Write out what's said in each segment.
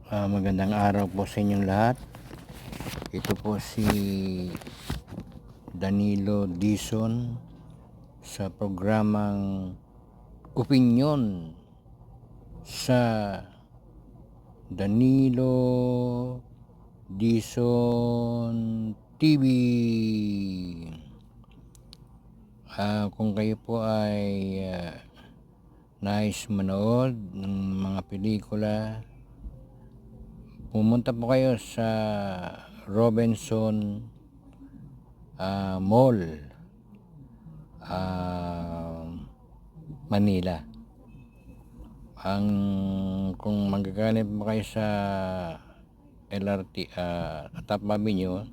Magandang araw po sa inyong lahat. Ito po si Danilo Dizon sa programang Opinyon sa Danilo Dizon TV. Kung kayo po ay nais manood ng mga pelikula, pumunta po kayo sa Robinson Mall, Manila. Kung magagaling po kayo sa LRT Top Avenue,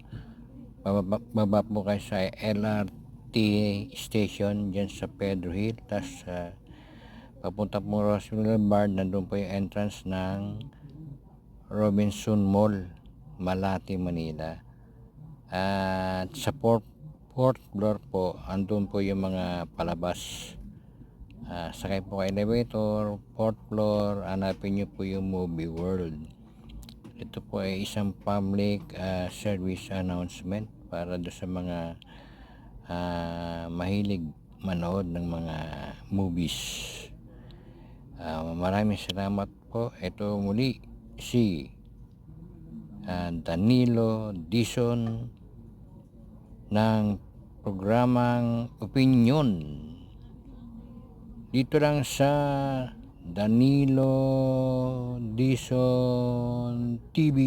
baba po kayo sa LRT station dyan sa Pedro Hill, tas papunta po Roswell Boulevard, nandun po yung entrance ng Robinson Mall, Malate, Manila. At sa fourth floor po, andun po yung mga palabas. Sakay po kayo elevator, fourth floor, hanapin nyo po yung Movie World. Ito po ay isang public service announcement para do sa mga mahilig manood ng mga movies. Maraming salamat po. Ito muli si Danilo Dizon ng programang Opinyon dito lang sa Danilo Dizon TV.